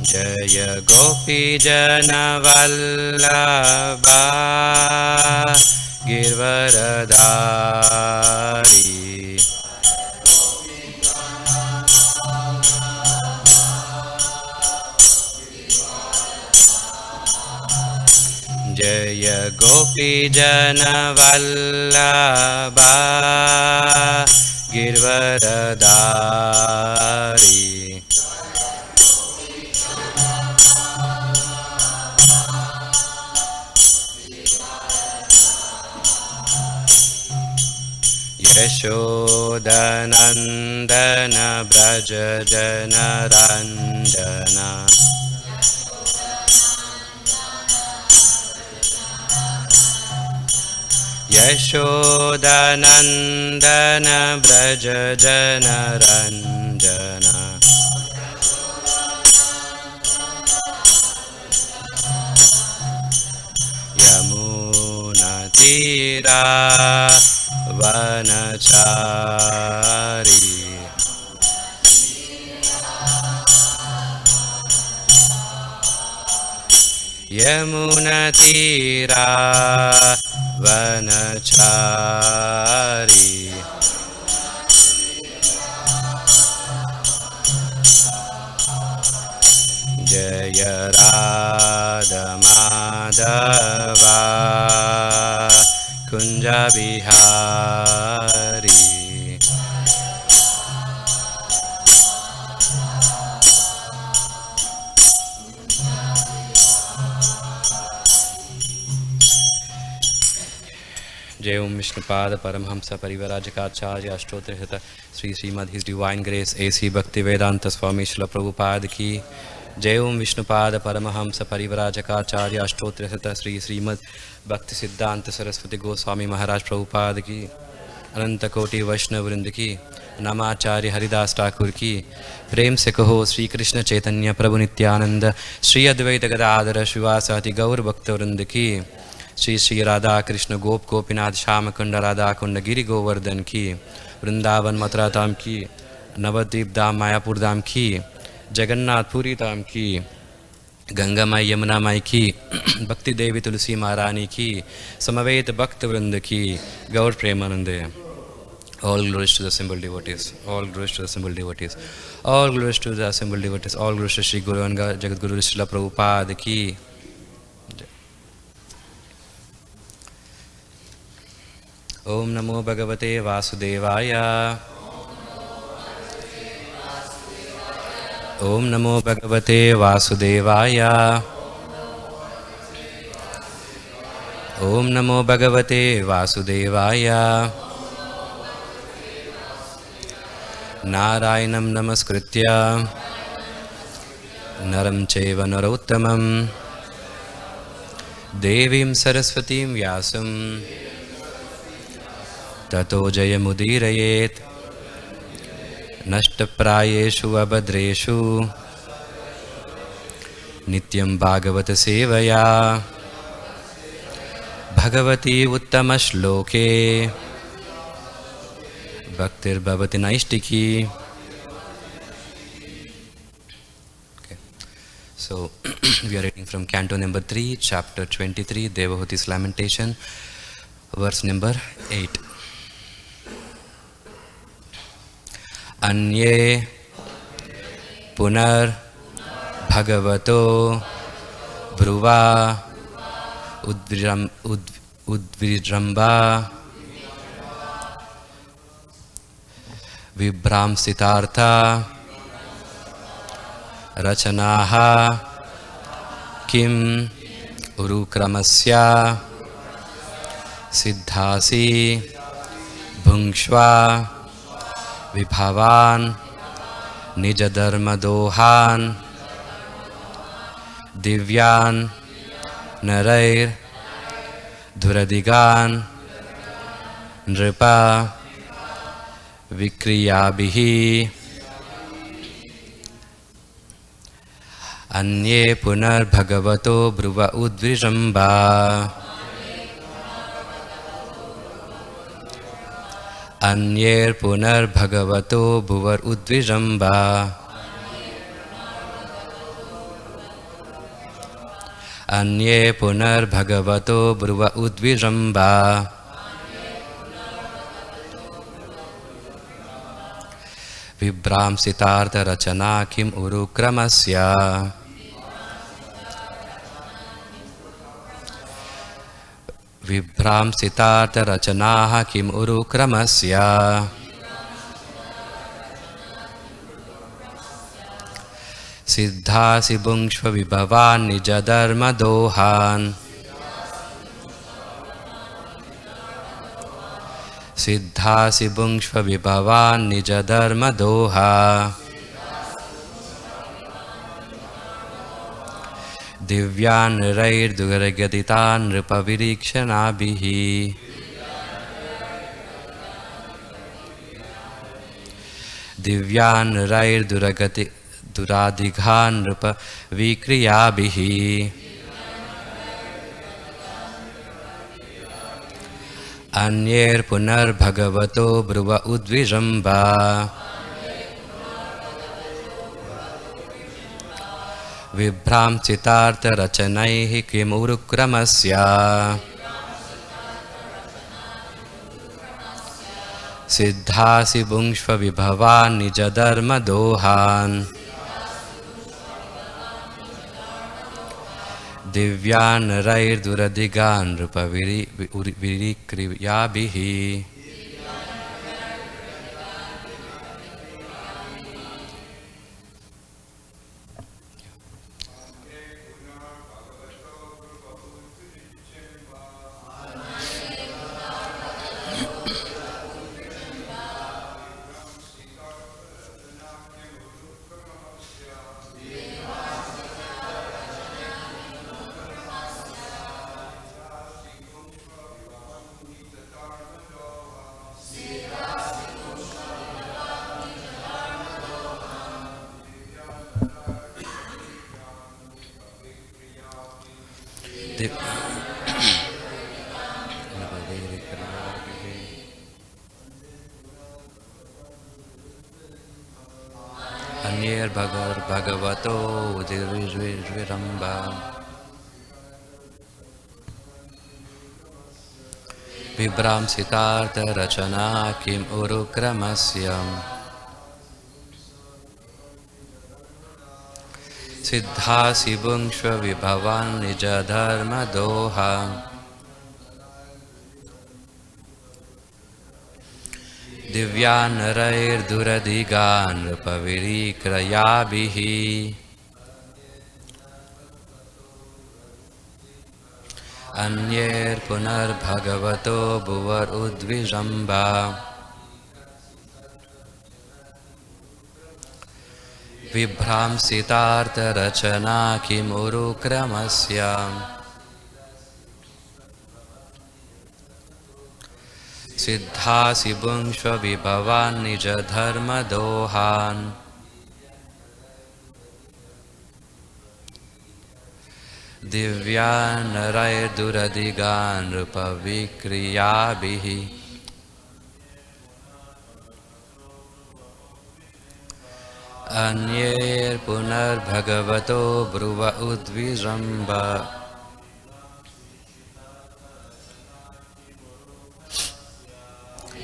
जय गोपीजनवल्लभा गिरवरधारी। जय गोपीजनवल्लभा गिरवरधारी। यशोदनन्दन व्रज जनरञ्जन। यशोदनन्दन व्रज जनरञ्जन। यमुनातीरा वनचारी। यमुनातीरा वनचारी। जय राधमाधवा कुंज बिहारी। जय Om Vishnupada Paramahamsa Parivrajakacharya Ashtottara Shri Srimad his divine grace AC Bhakti वेदांत स्वामी श्रील प्रभुपाद की। जय ओम विष्णुपाद परमहंस परिव्राजकाचार्य अष्टोत्तर श्री श्रीमद भक्ति सिद्धांत सरस्वती गोस्वामी महाराज प्रभुपाद की। अनंत कोटि वैष्णव वृंद की। नमाचार्य हरिदास ठाकुर की। प्रेम से कहो श्री कृष्ण चैतन्य प्रभु नित्यानंद श्री अद्वैत गदाधर शिवासादि गौर भक्त वृंद की। श्री श्री राधा कृष्ण गोप गोपीनाथ श्याम कुंड राधा कुंड गिरि गोवर्धन की। वृंदावन मथुरा धाम की। नवद्वीप धाम मायापुर धाम की। जगन्नाथपुरी धाम की। गंगा माई यमुना माई की। भक्ति देवी तुलसी महारानी की। समवेत भक्त वृंद की। गौर Premanand. All glories to the assembled devotees. All glories to the assembled devotees. All glories to the assembled devotees. All glories to Shri Guru and Jagat Guru Srila Prabhupada की। ओम नमो भगवते वासुदेवाय। ओम नमो भगवते वासुदेवाय। ओम नमो भगवते वासुदेवाय। नारायणं नमस्कृत्य नरं चैव नरोत्तमं देवीं सरस्वतीं व्यासं ततो जयमुदीरयेत्। नष्टप्रायेषु अभद्रेषु नित्यं भागवत सेवया Bhagwati उत्तमश्लोके भक्तिर्भवति नैष्टिकी। Okay. So we are reading from Canto number 3, chapter 23, Devahuti's Lamentation, verse number 8. अन्ये पुनर् भगवतो भ्रुवा उद्विजृम्भा विभ्रांसितार्था रचनाः किम् उरुक्रमस्य सिद्धासि भुङ्क्ष्वा विभवान् निजधर्मदोहान् दिव्यान् नरैर्धुरधिगान् नृपा विक्रियाभिः। अन्ये पुनर्भगवतो ब्रुव उद्विजृम्भा। अन्यैर्पुनर्भगवतो भुवर् उद्विजृम्भा। अन्ये पुनर्भगवतो ब्रुव उद्विजम्बा विभ्रांसितार्थरचना किम् उरुक्रमस्य विभ्रांसितार्थरचनाः किम् उरुक्रमस्य सिद्धासि भुङ्क्ष्व विभवान् निजधर्मदोहान् सिद्धासि भुङ्क्ष्व विभवान् निजधर्मदोहा दिव्यान् नरैर्दुर्गदितान् नृपविरीक्षणाभिः दिव्यान् नरैर्दुराधिघान् नृपविक्रियाभिः अन्यैर्पुनर्भगवतो ब्रुव उद्विजम्बा विभ्रांसितार्थरचनैः किमुरुक्रमस्य सिद्धासि भुङ्क्ष्व विभवान् निजधर्मदोहान् दिव्यान् नरैर्दुरधिगान् नृपविरीक्रियाभिः अन्यैर्भगवतो उद्विजम्बा विभ्रांसितार्थरचना किम् उरुक्रमस्य सिद्धासि भुङ्क्ष्व विभवान् निजधर्मदोहा दिव्यान् नरैर्दुरधिगान् नृपविरीक्रियाभिः अन्यैर्पुनर्भगवतो भुवर् उद्विजम्बा विभ्रांसितार्थरचना किमुरुक्रमस्य सिद्धासि भुङ्क्ष्व विभवान् निजधर्मदोहान् दिव्यान् नरैर्दुरधिगान् नृपविक्रियाभिः अन्यैर्पुनर्भगवतो ब्रुव उद्विजम्बा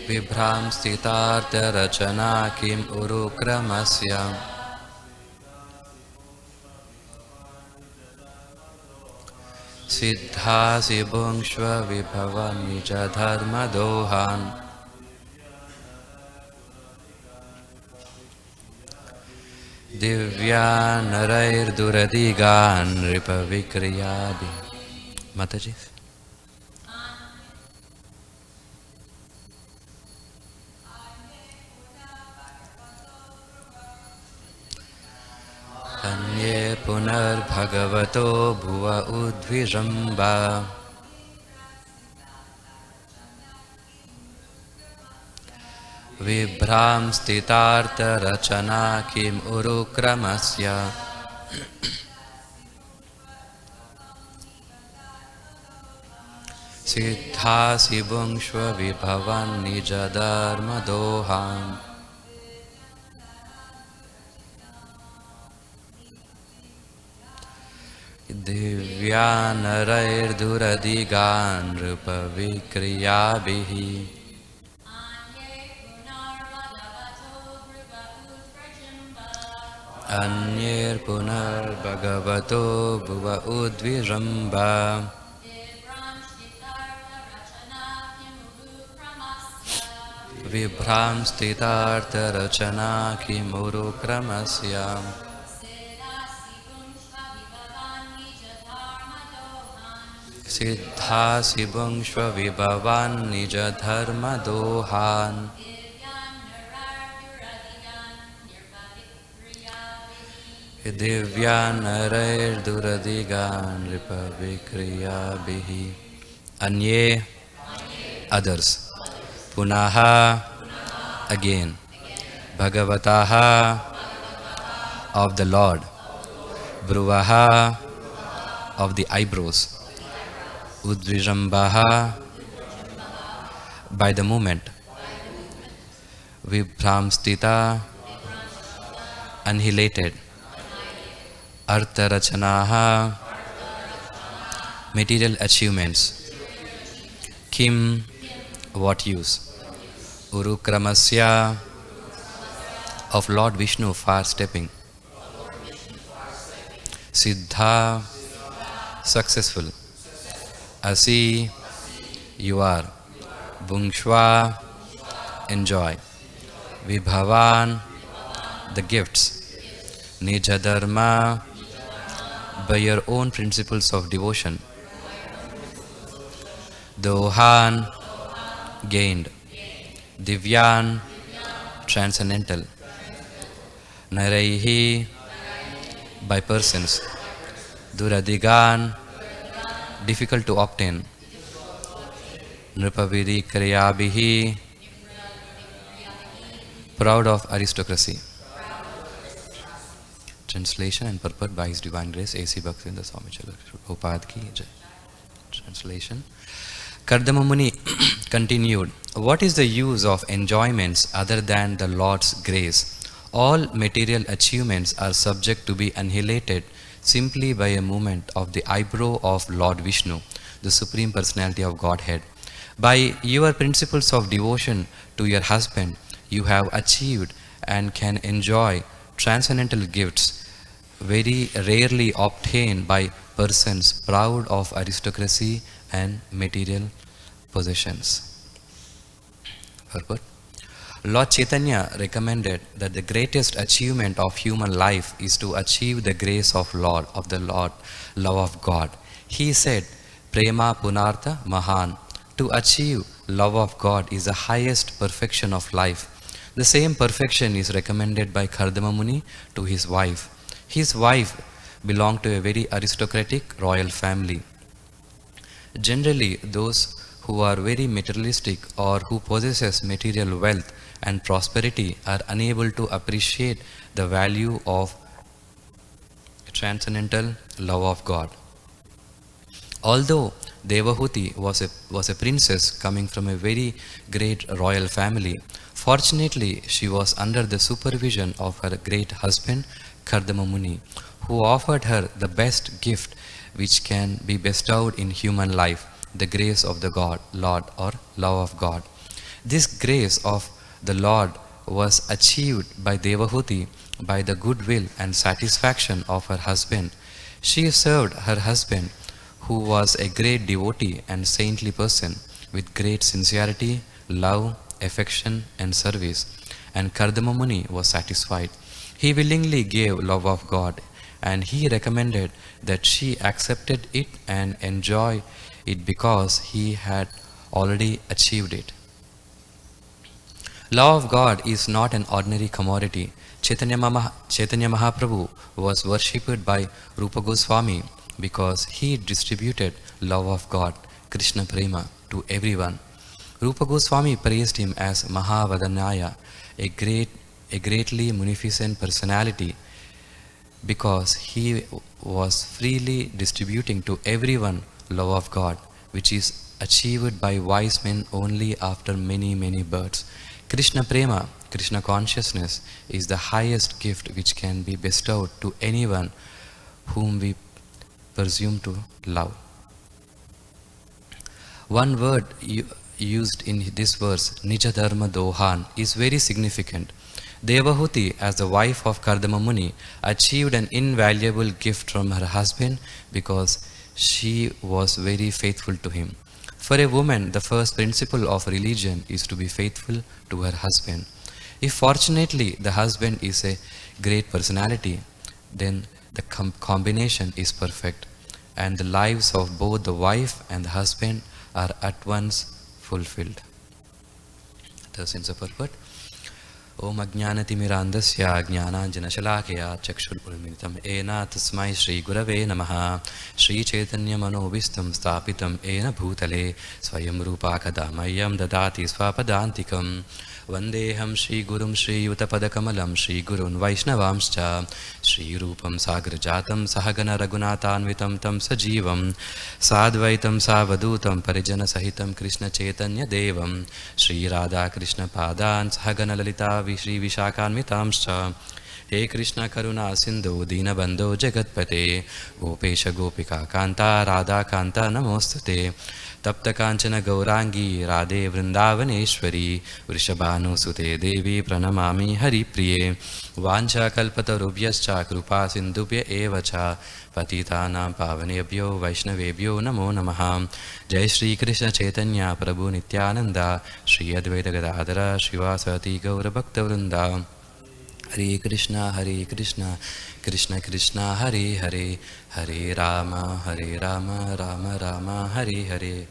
विभ्रांसितार्थरचना किम् उरुक्रमस्य सिद्धासि भुङ्क्ष्व विभवान् निजधर्मदोहान् दिव्यान् नरैर्दुरधिगान् नृपविक्रियाभिः माताजी अन्ये पुनर्भगवतो भुव उद्विजम्बा विभ्रांस्थितार्थरचना किम् उरुक्रमस्य सिद्धासि भुङ्क्ष्व विभवान् निजधर्मदोहान् दिव्यानरैर्दुरधिगान् नृपविक्रियाभिः अन्यैर्पुनर्भगवतो भुव उद्विजृम्भ विभ्रांस्थितार्थरचना किमुरुक्रमस्य सिद्धासि भुङ्क्ष्व निजधर्मदोहान् दिव्यानरैर्दुरधिगान् नृपविक्रियाभिः अन्ये others पुनः again Bhagavataः of the Lord Bhruvaha of the eyebrows Udvijambaha by the movement Vibhramstita annihilated Artharachanaha material achievements Kim what use Urukramasya of Lord Vishnu far stepping Siddha successful Asi you are Bhungshva enjoy Vibhavan the gifts Nijadharma by your own principles of devotion Dohan gained Divyan transcendental Naraihi by persons Duradigan difficult to obtain Nrupavidi Kriyabihi proud of aristocracy. Translation and purport by His Divine Grace A.C. Bhaktivinoda Swami Prabhupada ki jai. Translation. Kardama Muni continued, what is the use of enjoyments other than the Lord's grace? All material achievements are subject to be annihilated simply by a movement of the eyebrow of Lord Vishnu, the Supreme Personality of Godhead. By your principles of devotion to your husband, you have achieved and can enjoy transcendental gifts very rarely obtained by persons proud of aristocracy and material possessions. Purport. Lord Chaitanya recommended that the greatest achievement of human life is to achieve the grace of Lord, love of God. He said, Prema Punartha Mahan. To achieve love of God is the highest perfection of life. The same perfection is recommended by Kardama Muni to his wife. His wife belonged to a very aristocratic royal family. Generally, those who are very materialistic or who possesses material wealth and prosperity are unable to appreciate the value of transcendental love of God. Although Devahuti was a princess coming from a very great royal family, fortunately she was under the supervision of her great husband Kardama Muni, who offered her the best gift which can be bestowed in human life, the grace of the Lord or love of God. This grace of the Lord was achieved by Devahuti by the goodwill and satisfaction of her husband. She served her husband, who was a great devotee and saintly person, with great sincerity, love, affection and service, and Kardama Muni was satisfied. He willingly gave love of God, and he recommended that she accepted it and enjoy it because he had already achieved it. Love of God is not an ordinary commodity. Chaitanya Mahaprabhu was worshipped by Rupa Goswami because he distributed love of God, Krishna Prema, to everyone. Rupa Goswami praised him as Mahavadanaya, a greatly munificent personality, because he was freely distributing to everyone love of God, which is achieved by wise men only after many, many births. Krishna Prema, Krishna consciousness, is the highest gift which can be bestowed to anyone whom we presume to love. One word used in this verse, Nija Dharma Dohan, is very significant. Devahuti, as the wife of Kardama Muni, achieved an invaluable gift from her husband because she was very faithful to him. For a woman, the first principle of religion is to be faithful to her husband. If fortunately the husband is a great personality, then the combination is perfect, and the lives of both the wife and the husband are at once fulfilled. The sense of purport. Om Ajnanatimirandasya Jnananjanashalakaya Chakshurpurmilitam Ena Tasmai Shri Gurave Namaha Shri Chaitanya Manovistam Stapitam Ena Bhutale Swayam Rupa Kadamayam Dadati Swapadantikam Vandeham Shri Gurum Shri Yutapadakamalam Shri Gurun Vaishnavamscha Shri Rupam Sagrajatam Sahagana Raghunathanvitam Tam Sajivam Sadvaitam Savadutam Parijana Sahitam Krishna Chaitanya Devam Shri Radha Krishna Padan Sahagana Lalita Shri Vishakhanvitamscha He Krishna Karuna Sindhu Dinabandho Jagatpate Gopesha Gopika Kanta Radha Kanta Namostate Tapta Kanchana Gaurangi Radhe Vrindavaneshwari Vrishabhanu Sute Devi Pranamami Hari Priye Vancha Kalpatarubhyascha Krupa Sindhubhya Evacha Patitanam Pavanebhyo Vaishnavebhyo Namo Namaha Jai Shri Krishna Chaitanya Prabhu Nityananda Shri Advaita Gadadhara Shivasati Gaura Bhakta Vrinda Hare Krishna Krishna Krishna Hare Hare Hare Rama Rama Rama Hare Hare.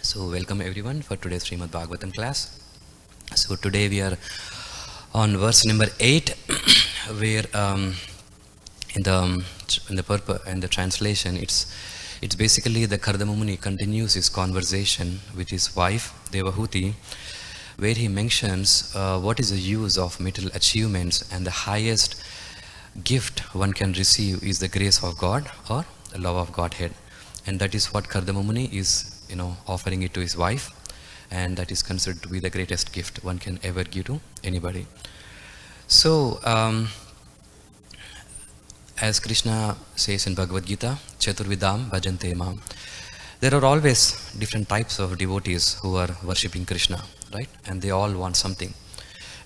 So welcome everyone for today's Srimad Bhagavatam class. So today we are on verse number 8 where in the translation it's basically the Kardama Muni continues his conversation with his wife Devahuti, where he mentions what is the use of material achievements, and the highest gift one can receive is the grace of God or the love of Godhead, and that is what Kardama Muni is offering it to his wife, and that is considered to be the greatest gift one can ever give to anybody. So as Krishna says in Bhagavad Gita, Chaturvidam Bhajante Mam, there are always different types of devotees who are worshipping Krishna, right? And they all want something.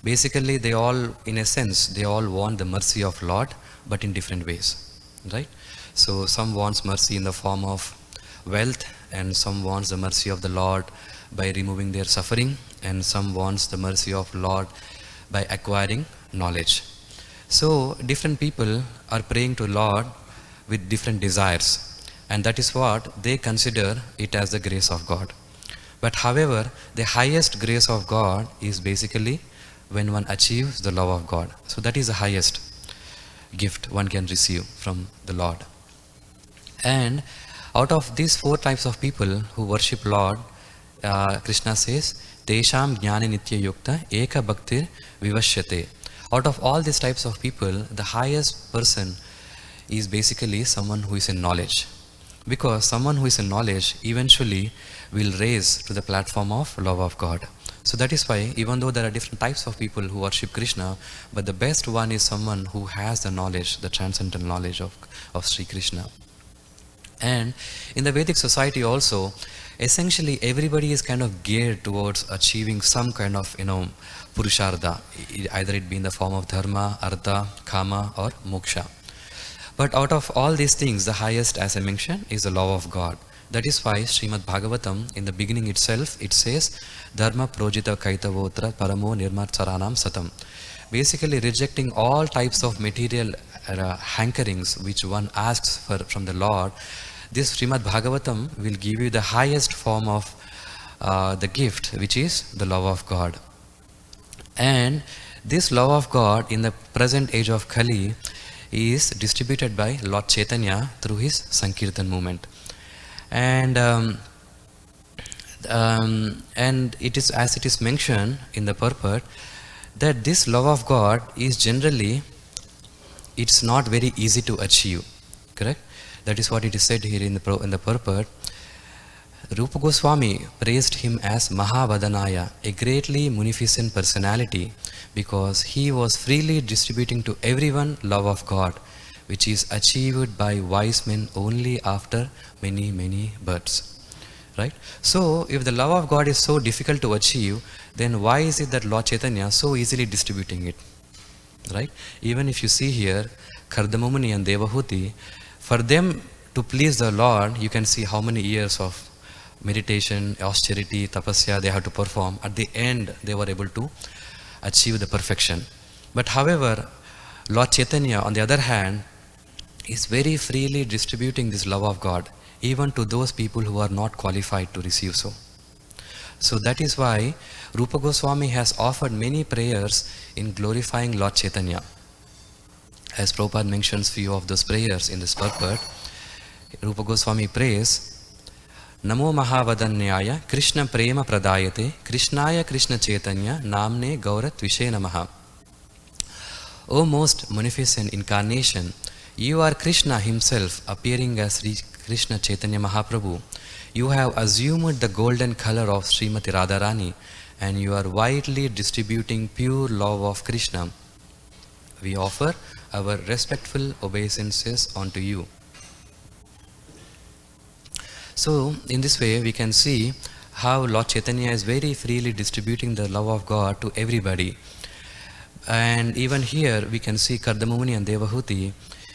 Basically, they all, in a sense, they all want the mercy of Lord, but in different ways, right? So some wants mercy in the form of wealth, and some wants the mercy of the Lord by removing their suffering, and some wants the mercy of Lord by acquiring knowledge. So different people are praying to Lord with different desires, and that is what they consider it as the grace of God. But however, the highest grace of God is basically when one achieves the love of God. So that is the highest gift one can receive from the Lord. And out of these 4 types of people who worship Lord, Krishna says, Tesham Jnani Nitya Yukta Eka Bhaktir Vivashyate. Out of all these types of people, the highest person is basically someone who is in knowledge. Because someone who is in knowledge eventually will raise to the platform of love of God. So that is why, even though there are different types of people who worship Krishna, but the best one is someone who has the knowledge, the transcendental knowledge of Sri Krishna. And in the Vedic society also, essentially everybody is kind of geared towards achieving some kind of, Purushartha, either it be in the form of dharma, artha, kama or moksha. But out of all these things, the highest, as I mentioned, is the love of God. That is why Srimad Bhagavatam, in the beginning itself, it says, Dharma projita kaitavotra paramo nirmat saranam satam. Basically rejecting all types of material hankerings which one asks for from the Lord, this Srimad Bhagavatam will give you the highest form of the gift, which is the love of God. And this love of God in the present age of Kali is distributed by Lord Chaitanya through his Sankirtan movement. And it is, as it is mentioned in the purport, that this love of God is generally, it's not very easy to achieve, correct? That is what it is said here in the purport, Rupa Goswami praised him as Mahavadanaya, a greatly munificent personality, because he was freely distributing to everyone love of God, which is achieved by wise men only after many, many births. Right? So, if the love of God is so difficult to achieve, then why is it that Lord Chaitanya so easily distributing it? Right? Even if you see here, Kardamamuni and Devahuti, for them to please the Lord, you can see how many years of meditation, austerity, tapasya they had to perform. At the end, they were able to achieve the perfection. But however, Lord Chaitanya, on the other hand, is very freely distributing this love of God, even to those people who are not qualified to receive so. So that is why Rupa Goswami has offered many prayers in glorifying Lord Chaitanya. As Prabhupada mentions few of those prayers in this purport, Rupa Goswami prays, Namo Mahavadanyaya Krishna Prema Pradayate Krishnaya Krishna Chaitanya Namne Gaura Tvishe Namaha. O most munificent incarnation, you are Krishna himself appearing as Krishna Chaitanya Mahaprabhu. You have assumed the golden color of Srimati Radharani and you are widely distributing pure love of Krishna. We offer our respectful obeisances unto you. So, in this way, we can see how Lord Chaitanya is very freely distributing the love of God to everybody. And even here, we can see Kardamamuni and Devahuti,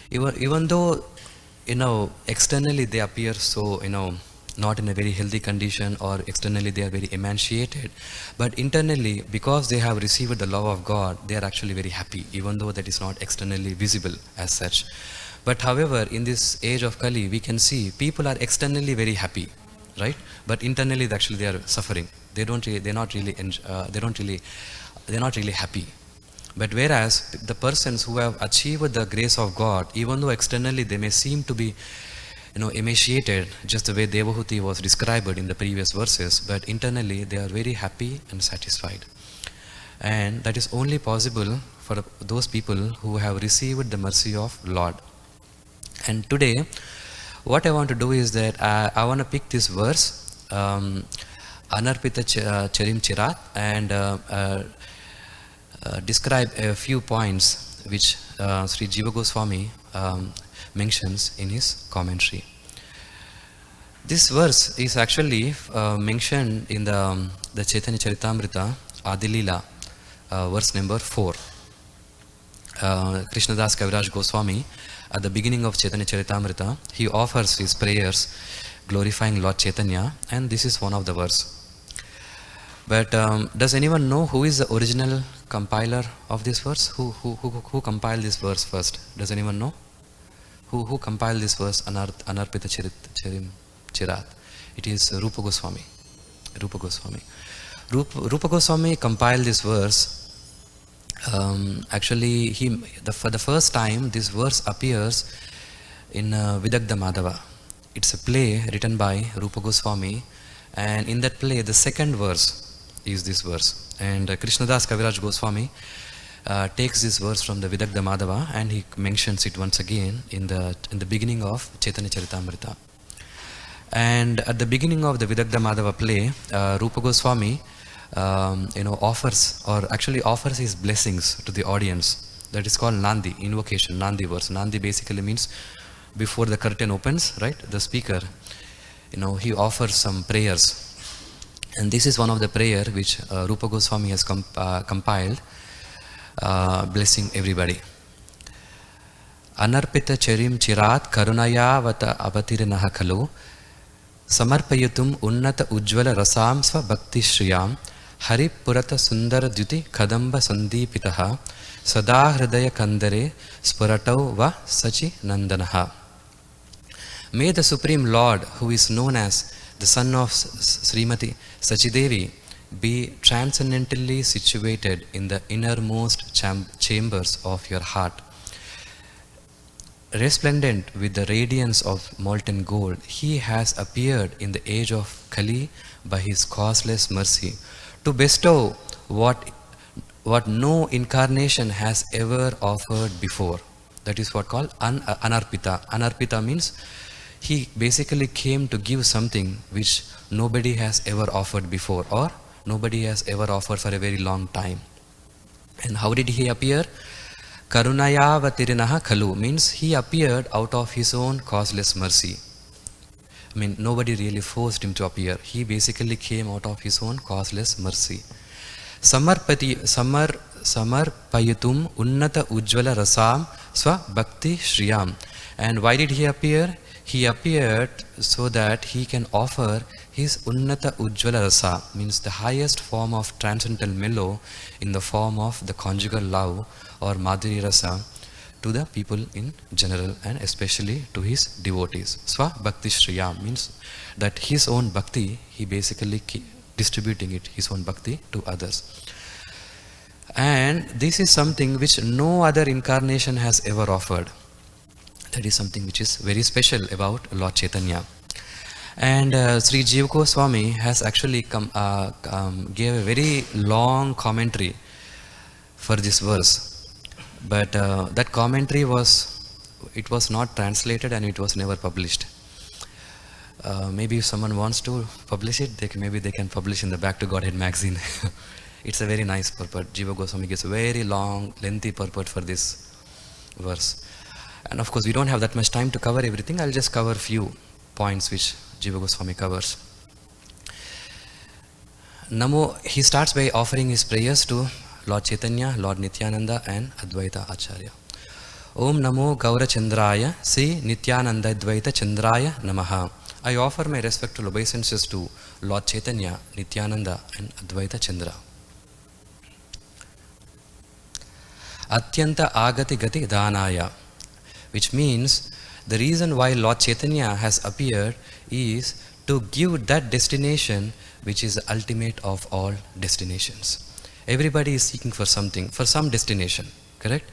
even though, externally they appear so, not in a very healthy condition, or externally they are very emaciated, but internally, because they have received the love of God, they are actually very happy, even though that is not externally visible as such. But however, in this age of Kali, we can see people are externally very happy, right? But internally, actually, they are suffering. They're not really happy. But whereas the persons who have achieved the grace of God, even though externally they may seem to be, emaciated, just the way Devahuti was described in the previous verses, but internally they are very happy and satisfied. And that is only possible for those people who have received the mercy of Lord. And today, what I want to do is that I want to pick this verse, Anarpita Charim Chirat, and describe a few points which Sri Jiva Goswami mentions in his commentary. This verse is actually mentioned in the Chaitanya Charitamrita, Adilila, verse number 4. Krishnadas Kaviraj Goswami, at the beginning of Chaitanya Charitamrita, he offers his prayers glorifying Lord Chaitanya, and this is one of the verse. But does anyone know who is the original compiler of this verse? Who compiled this verse first? Does anyone know? Who compiled this verse, Anarpita Charim Chirat? It is Rupa Goswami. Rupa Goswami compiled this verse. Actually, for the first time, this verse appears in Vidagdha Madhava. It's a play written by Rupa Goswami, and in that play, the second verse is this verse. And Krishnadas Kaviraj Goswami takes this verse from the Vidagdha Madhava and he mentions it once again in the beginning of Chaitanya Charitamrita. And at the beginning of the Vidagdha Madhava play, Rupa Goswami offers his blessings to the audience. That is called Nandi, invocation, Nandi verse. Nandi basically means before the curtain opens, right? The speaker, he offers some prayers. And this is one of the prayer which Rupa Goswami has compiled, blessing everybody. Anarpita Charim Chirat Karunaya Vata Avatiranaha Kalo Samarpayatum Unnata Ujjvala Rasam Sva Bhakti Shriyam Hari Purata Sundara Dyuti Kadamba Sandipitaha Sada Hridaya Kandare Spuratau Va Sachi Nandanaha. May the Supreme Lord, who is known as the son of Srimati Sachidevi, be transcendently situated in the innermost chambers of your heart. Resplendent with the radiance of molten gold, he has appeared in the age of Kali by his causeless mercy to bestow what no incarnation has ever offered before. That is what called Anarpita. Anarpita means he basically came to give something which nobody has ever offered before, or nobody has ever offered for a very long time. And how did he appear? Karunayavatirinaha Khalu means he appeared out of his own causeless mercy. I mean, nobody really forced him to appear. He basically came out of his own causeless mercy. Samarpayatum Unnata Ujjvala Rasam Swa Bhakti Shriyam. And why did he appear? He appeared so that he can offer his Unnata Ujjvala Rasa, means the highest form of transcendental mellow in the form of the conjugal love or Madhuri Rasa to the people in general and especially to his devotees. Swa Bhakti Shriyam means that his own bhakti, he basically distributing it, his own bhakti to others. And this is something which no other incarnation has ever offered. That is something which is very special about Lord Chaitanya. And Sri Jiva Goswami has actually gave a very long commentary for this verse. But that commentary was not translated and it was never published. Maybe if someone wants to publish it, maybe they can publish in the Back to Godhead magazine. It's a very nice purport. Jiva Goswami gives a very long, lengthy purport for this verse. And of course, we don't have that much time to cover everything. I'll just cover a few points which Jiva Goswami covers. Namo, he starts by offering his prayers to Lord Chaitanya, Lord Nityananda and Advaita Acharya. Om Namo Gaura Chandraya Sri Nityananda Advaita Chandraya Namaha. I offer my respectful obeisances to Lord Chaitanya, Nityananda and Advaita Chandra. Atyanta Agati Gati Dhanaya, which means the reason why Lord Chaitanya has appeared is to give that destination which is the ultimate of all destinations. Everybody is seeking for something, for some destination, correct?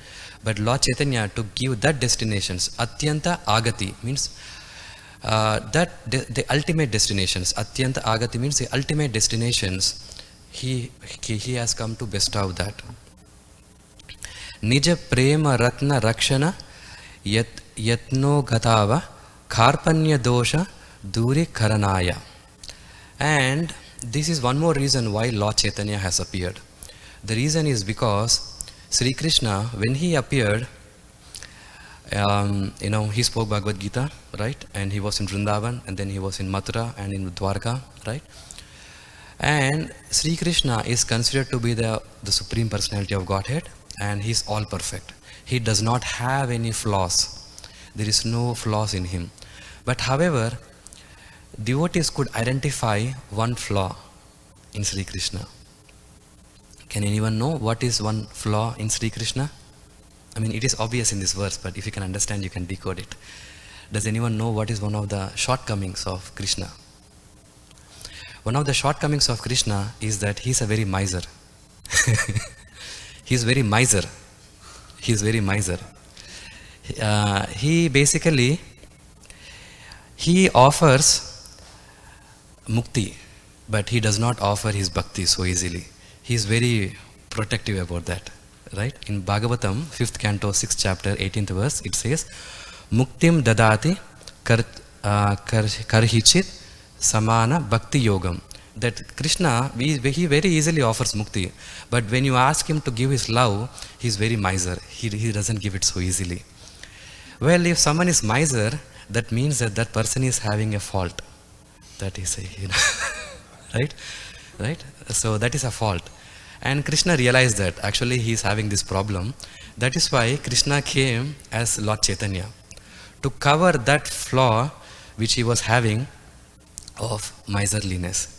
But Lord Chaitanya to give that destinations, Atyanta Agati means the ultimate destinations. Atyanta Agati means the ultimate destinations. He has come to bestow that. Nija Prema Ratna Rakshana Yatno Gatava Karpanya Dosha Duri Karanaya. And this is one more reason why Lord Chaitanya has appeared. The reason is because Sri Krishna, when he appeared, he spoke Bhagavad Gita, right? And he was in Vrindavan, and then he was in Mathura and in Dwarka, right? And Sri Krishna is considered to be the Supreme Personality of Godhead, and he is all perfect. He does not have any flaws. There is no flaws in him. But however, devotees could identify one flaw in Sri Krishna. Can anyone know what is one flaw in Sri Krishna? I mean, it is obvious in this verse, but if you can understand, you can decode it. Does anyone know what is one of the shortcomings of Krishna? One of the shortcomings of Krishna is that he is a very miser. He is very miser. He is very miser. He basically, he offers mukti, but he does not offer his bhakti so easily. He is very protective about that, right? In Bhagavatam, 5th canto, 6th chapter, 18th verse, it says, Muktim dadati karhichit samana bhakti yogam. That Krishna, he very easily offers mukti, but when you ask him to give his love, he is very miser. He doesn't give it so easily. Well, if someone is miser, that means that that person is having a fault. That is, right? So that is a fault. And Krishna realized that actually he is having this problem. That is why Krishna came as Lord Chaitanya to cover that flaw which he was having of miserliness.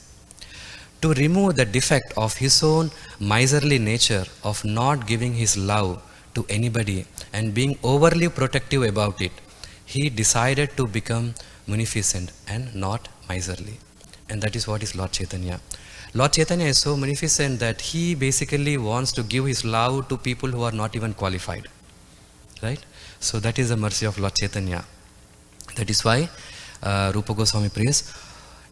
To remove the defect of his own miserly nature of not giving his love to anybody and being overly protective about it, he decided to become munificent and not miserly. And that is what is Lord Chaitanya. Lord Chaitanya is so munificent that he basically wants to give his love to people who are not even qualified, right? So that is the mercy of Lord Chaitanya. That is why Rupa Goswami prays,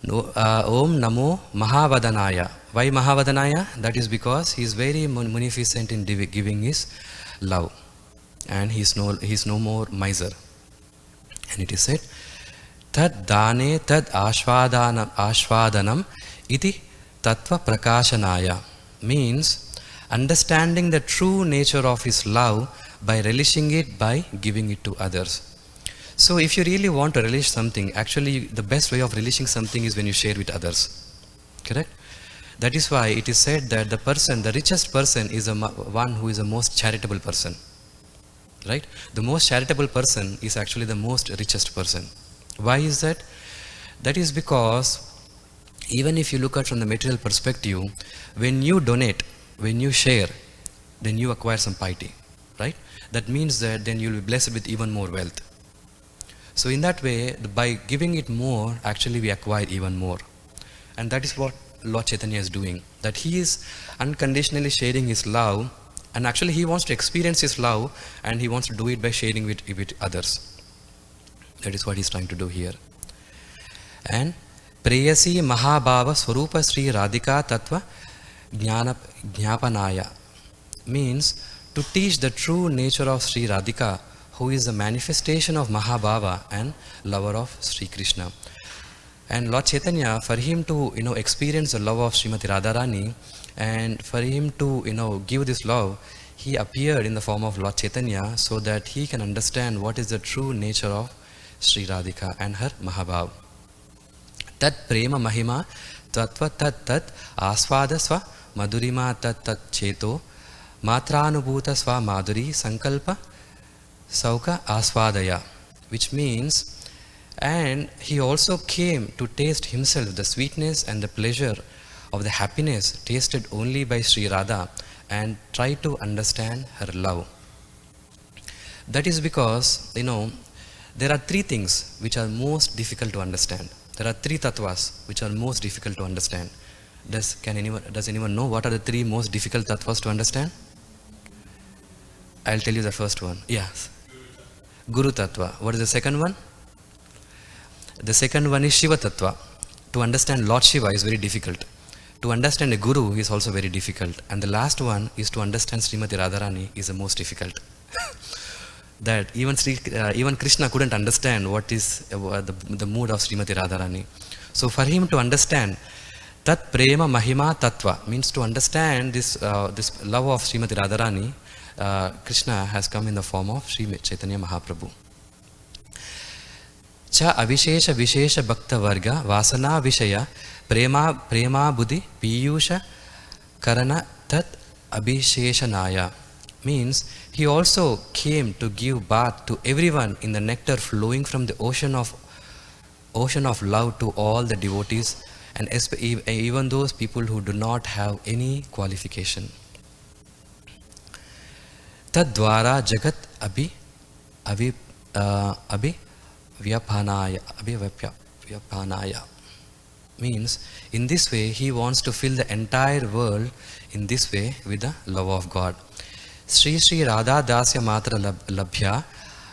Om Namo Mahavadanaya. Why Mahavadanaya? That is because he is very munificent in giving his love, and he is no more miser. And it is said, tad dane tad ashvadanam iti tattva prakashanaya. Means understanding the true nature of his love by relishing it, by giving it to others. So if you really want to relish something, actually the best way of relishing something is when you share with others. Correct? That is why it is said that the richest person is one who is the most charitable person. Right? The most charitable person is actually the most richest person. Why is that? That is because even if you look at from the material perspective, when you donate, when you share, then you acquire some piety. Right? That means that then you will be blessed with even more wealth. So in that way, by giving it more, actually we acquire even more. And that is what Lord Chaitanya is doing. That he is unconditionally sharing his love, and actually he wants to experience his love, and he wants to do it by sharing with others. That is what he is trying to do here. And Preyasi Mahabhava Swarupa Sri Radhika Tattva Jnapanaya means to teach the true nature of Sri Radhika, who is the manifestation of Mahabhava and lover of Sri Krishna. And Lord Chaitanya, for him to experience the love of Srimati Radharani, and for him to give this love, he appeared in the form of Lord Chaitanya so that he can understand what is the true nature of Sri Radhika and her Mahabhava. Tat prema mahima tattva tat asvada swa madurima tat cheto matranubhuta swa maduri sankalpa sauka asvadaya, which means, and he also came to taste himself the sweetness and the pleasure of the happiness tasted only by Sri Radha, and try to understand her love. That is because there are three things which are most difficult to understand. There are three tattvas which are most difficult to understand. Does anyone know what are the three most difficult tattvas to understand? I'll tell you the first one. Yes. Guru Tattva. What is the second one? The second one is Shiva Tattva. To understand Lord Shiva is very difficult. To understand a Guru is also very difficult. And the last one is to understand Srimati Radharani is the most difficult. That even Krishna couldn't understand what is the mood of Srimati Radharani. So for him to understand Tat Prema Mahima Tattva means to understand this love of Srimati Radharani, Krishna has come in the form of Sri Chaitanya Mahaprabhu. Cha avishesha vishesha bhakta varga vasana vishaya prema buddhi piyusha karana tat abhisheshanaya means he also came to give bath to everyone in the nectar flowing from the ocean of love to all the devotees, and even those people who do not have any qualification. Tad dwara jagat Vyapanaya means in this way he wants to fill the entire world in this way with the love of God. Sri Sri Radha Dasya Matra Labhya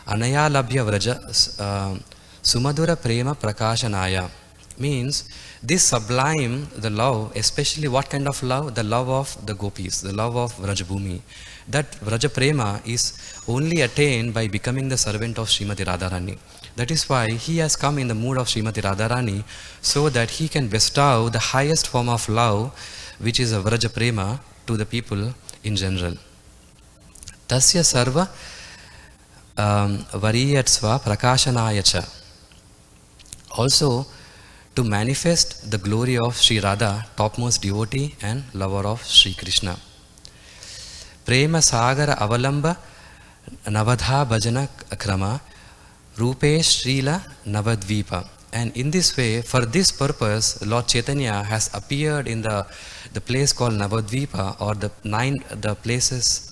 Anaya Labhya Vraja Sumadura Prema Prakashanaya means this sublime, the love, especially what kind of love? The love of the gopis, the love of Vrajabhumi. That Vraja Prema is only attained by becoming the servant of Srimati Radharani. That is why he has come in the mood of Srimati Radharani so that he can bestow the highest form of love, which is a Vraja Prema, to the people in general. Tasya sarva variyatsva prakashanayacha. Also to manifest the glory of Sri Radha, topmost devotee and lover of Sri Krishna. Prema sagara avalamba navadha bhajana krama rupe srila navadvipa. And in this way, for this purpose, Lord Chaitanya has appeared in the place called Navadvipa, or the places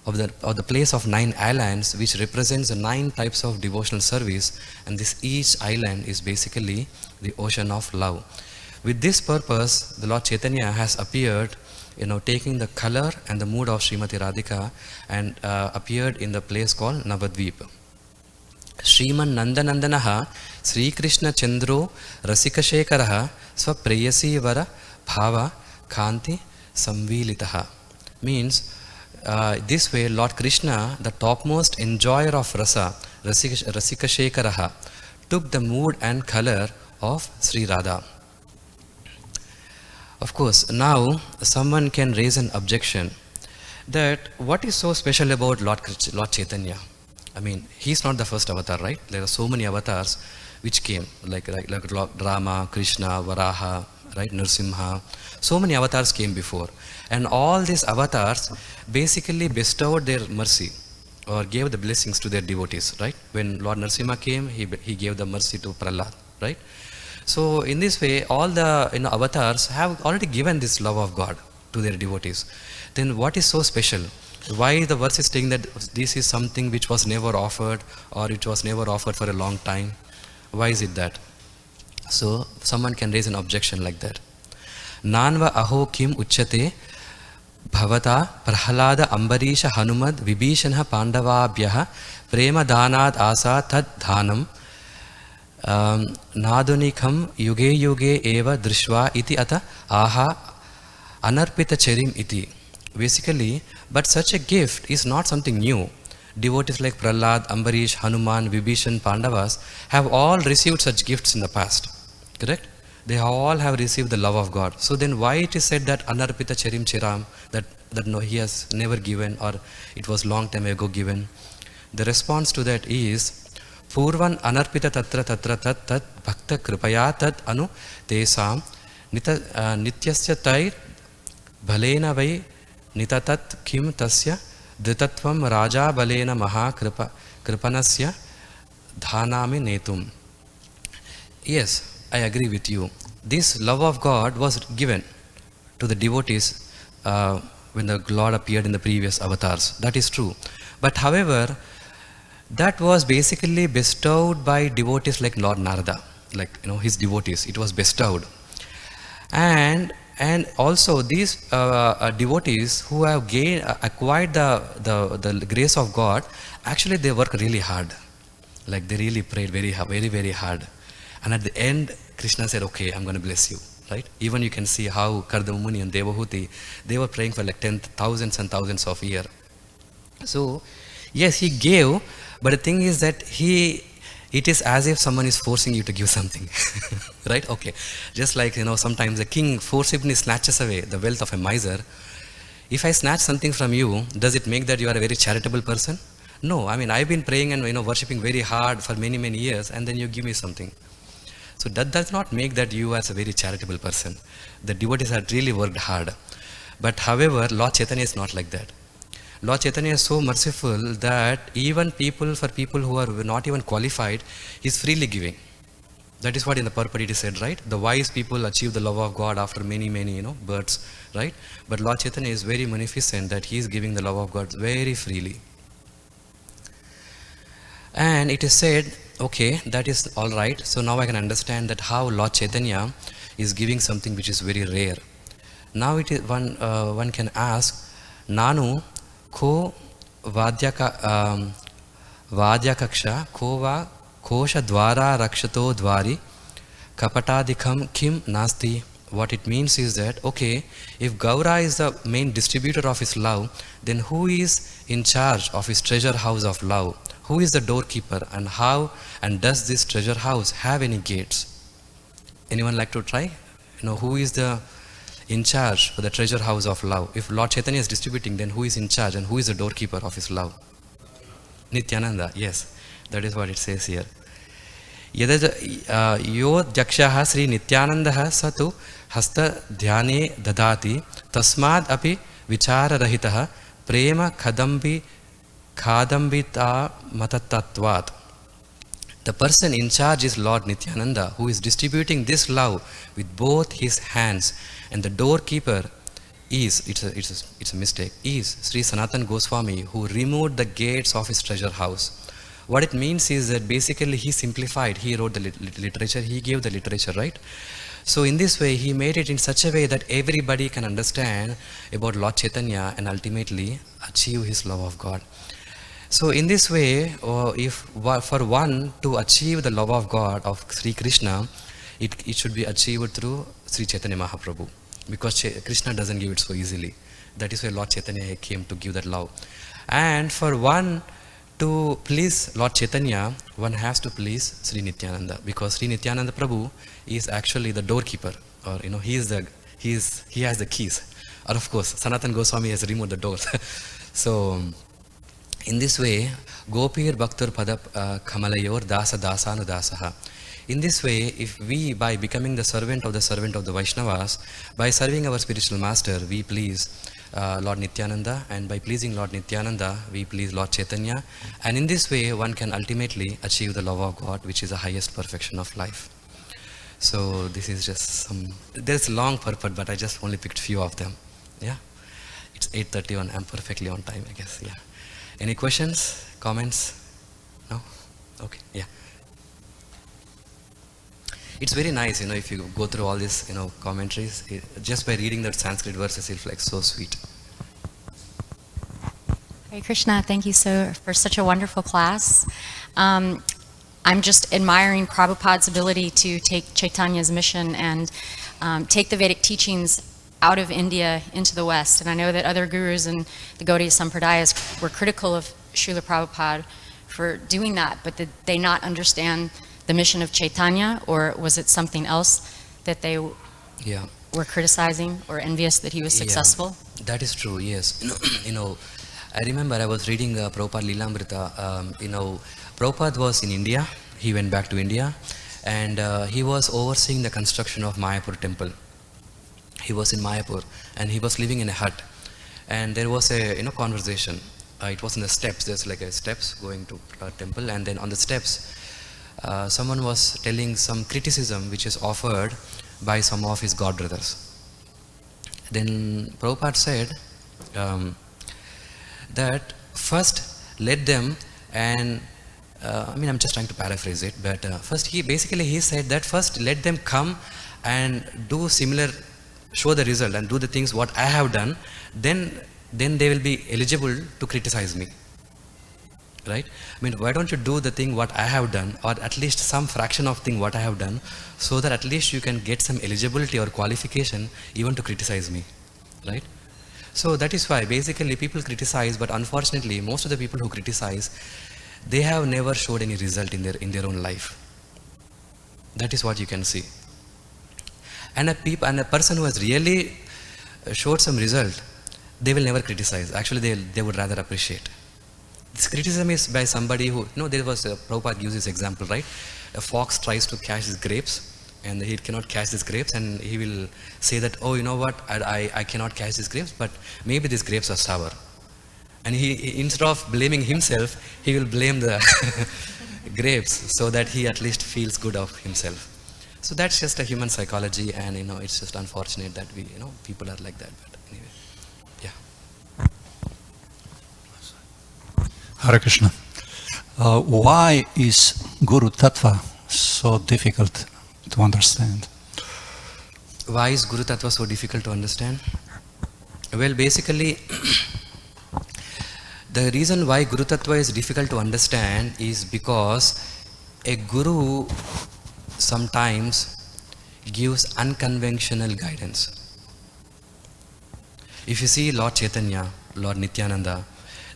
of the place of 9 islands, which represents the 9 types of devotional service, and each island is basically the ocean of love. With this purpose, the Lord Chaitanya has appeared, taking the color and the mood of Srimati Radhika, and appeared in the place called Navadvipa. Shriman Nandanandanaha Sri Krishna Chandro Rasika Shekaraha Swapreyasi Vara Bhava Kanti Samvilitaha means this way Lord Krishna, the topmost enjoyer of rasa, Rasika Shekaraha, took the mood and color of Sri Radha. Of course, now someone can raise an objection that what is so special about Lord Chaitanya? I mean, he's not the first avatar, right? There are so many avatars which came, like Lord Rama, Krishna, Varaha, right, Nrsimha. So many avatars came before. And all these avatars basically bestowed their mercy or gave the blessings to their devotees, right? When Lord Nrsimha came, he gave the mercy to Prahlad, right? So in this way, all the avatars have already given this love of God to their devotees. Then what is so special? Why the verse is saying that this is something which was never offered, or it was never offered for a long time? Why is it that? So someone can raise an objection like that. Nanva aho kim uchyate bhavata prahlada ambarisha hanumad vibhishanah pandavabhyah prema dhanad asa tad dhanam nadunikam yuge yuge eva drishva iti ata aha anarpita charim iti. Basically, but such a gift is not something new. Devotees like Prahlad, Ambarish, Hanuman, Vibhishan, Pandavas have all received such gifts in the past. Correct? They all have received the love of God. So then why it is said that Anarpita Charim Chiram, that no, he has never given, or it was long time ago given? The response to that is Purvan Anarpita Tatra Tatra Tat Tat Bhakta Kripaya Tat Anu Tesam Nityasya Tair Bhalena Vai Nitatat Kim Tasya Dhitatvam Raja Balena Maha Kripanasya Dhanami Netum. Yes, I agree with you. This love of God was given to the devotees when the Lord appeared in the previous avatars. That is true. But however, that was basically bestowed by devotees like Lord Narada, like his devotees. It was bestowed. And also these devotees who have acquired the grace of God, actually they work really hard. Like they really prayed very hard. And at the end, Krishna said, okay, I'm going to bless you. Right? Even you can see how Kardama Muni and Devahuti, they were praying for like thousands and thousands of years. So, yes, he gave, but the thing is that it is as if someone is forcing you to give something. Right? Okay. Just like, sometimes the king forcibly snatches away the wealth of a miser. If I snatch something from you, does it make that you are a very charitable person? No. I mean, I've been praying and, worshipping very hard for many, many years, and then you give me something. So that does not make that you as a very charitable person. The devotees have really worked hard. But however, Lord Chaitanya is not like that. Lord Chaitanya is so merciful that even for people who are not even qualified, he is freely giving. That is what in the purport it is said, right? The wise people achieve the love of God after many, many, births, right? But Lord Chaitanya is very munificent that he is giving the love of God very freely. And it is said, okay, that is all right. So now I can understand that how Lord Chaitanya is giving something which is very rare. Now it is one can ask, Nanu ko vadyakaksha ko va kosha dwara rakshato dwari kapatadikam kim nasti. What it means is that, okay, if Gaura is the main distributor of his love, then who is in charge of his treasure house of love? Who is the doorkeeper, and does this treasure house have any gates? Anyone like to try? Who is the in charge for the treasure house of love? If Lord Chaitanya is distributing, then who is in charge and who is the doorkeeper of his love? Nityananda, yes, that is what it says here. Yada yo jakshaha Sri Nityanandaha satu hasta dhyane dadati tasmad api vichara rahitaha prema khadambita matatatvat. The person in charge is Lord Nityananda, who is distributing this love with both his hands, and the doorkeeper is, it's a mistake, is Sri Sanatan Goswami, who removed the gates of his treasure house. What it means is that basically he simplified, he wrote the literature, he gave the literature, right? So in this way, he made it in such a way that everybody can understand about Lord Chaitanya and ultimately achieve his love of God. So in this way, for one to achieve the love of God, of Sri Krishna, it should be achieved through Sri Chaitanya Mahaprabhu. Because Krishna doesn't give it so easily. That is why Lord Chaitanya came to give that love. And for one To please Lord Chaitanya, one has to please Sri Nityananda, because Sri Nityananda Prabhu is actually the doorkeeper, or he has the keys. Or of course, Sanatan Goswami has removed the doors. So in this way, Gopir Bhaktur Pada Kamalayor Dasa Dasanu Dasaha. In this way, if we, by becoming the servant of the Vaishnavas, by serving our spiritual master, we please Lord Nityananda, and by pleasing Lord Nityananda, we please Lord Chaitanya, and in this way, one can ultimately achieve the love of God, which is the highest perfection of life. So this is just there's long purport, but I just only picked few of them. Yeah, it's 8:31. I'm perfectly on time, I guess. Yeah. Any questions, comments? No? Okay. Yeah. It's very nice, if you go through all these, commentaries, just by reading that Sanskrit verses, it's like so sweet. Hare Krishna, thank you for such a wonderful class. I'm just admiring Prabhupada's ability to take Chaitanya's mission and take the Vedic teachings out of India into the West. And I know that other gurus and the Gaudiya Sampradayas were critical of Srila Prabhupada for doing that, but did they not understand the mission of Chaitanya, or was it something else that they were criticizing or envious that he was successful? Yeah, that is true, yes. I remember I was reading Prabhupada Lilamrita. Prabhupada was in India. He went back to India, and he was overseeing the construction of Mayapur temple. He was in Mayapur, and he was living in a hut. And there was a conversation. It was in the steps. There's like a steps going to a temple, and then on the steps, someone was telling some criticism which is offered by some of his god brothers. Then Prabhupada said that first let them, and I'm just trying to paraphrase it, but first he said that first let them come and do similar, show the result and do the things what I have done, then they will be eligible to criticize me. Right? Why don't you do the thing what I have done, or at least some fraction of thing what I have done, so that at least you can get some eligibility or qualification even to criticize me, right? So that is why basically people criticize, but unfortunately most of the people who criticize, they have never showed any result in their own life. That is what you can see. And a person who has really showed some result, they will never criticize. Actually, they would rather appreciate. This criticism is by somebody who, there was Prabhupada gives this example, right? A fox tries to catch his grapes, and he cannot catch these grapes, and he will say that, oh, you know what, I cannot catch these grapes, but maybe these grapes are sour. And he instead of blaming himself, he will blame the grapes, so that he at least feels good of himself. So that's just a human psychology, and it's just unfortunate that we, people are like that. But anyway, yeah. Hare Krishna. Why is Guru Tattva so difficult to understand? Why is Guru Tattva so difficult to understand? Well, basically, the reason why Guru Tattva is difficult to understand is because a Guru sometimes gives unconventional guidance. If you see Lord Chaitanya, Lord Nityananda,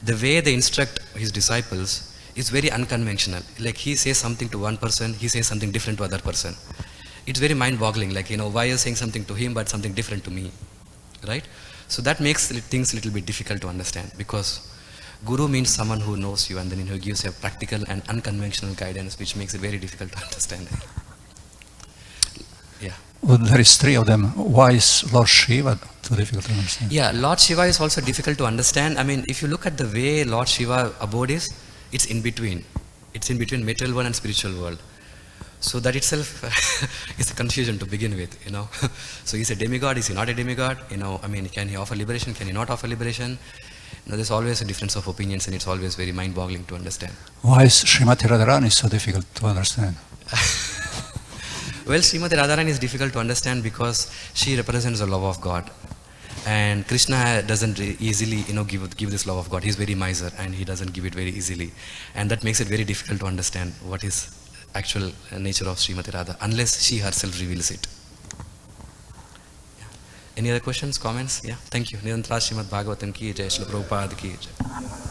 the way they instruct his disciples is very unconventional. Like he says something to one person, he says something different to other person. It's very mind-boggling, like, why are you saying something to him but something different to me, right? So that makes things a little bit difficult to understand, because Guru means someone who knows you, and then who gives you a practical and unconventional guidance, which makes it very difficult to understand. Yeah. Well, there is three of them. Why is Lord Shiva too difficult to understand? Yeah, Lord Shiva is also difficult to understand. If you look at the way Lord Shiva abode is, it's in between. It's in between material world and spiritual world. So that itself is a confusion to begin with, So he's a demigod, is he not a demigod? Can he offer liberation, can he not offer liberation? There's always a difference of opinions, and it's always very mind-boggling to understand. Why is Srimati Radharani so difficult to understand? Well, Srimati Radharani is difficult to understand because she represents the love of God. And Krishna doesn't easily, give this love of God. He's very miser, and he doesn't give it very easily. And that makes it very difficult to understand what is actual nature of Srimati Radha, unless she herself reveals it. Yeah. Any other questions, comments? Yeah, thank you. Nirantara Srimad Bhagavatam ki jai, Srila Prabhupada ki jai.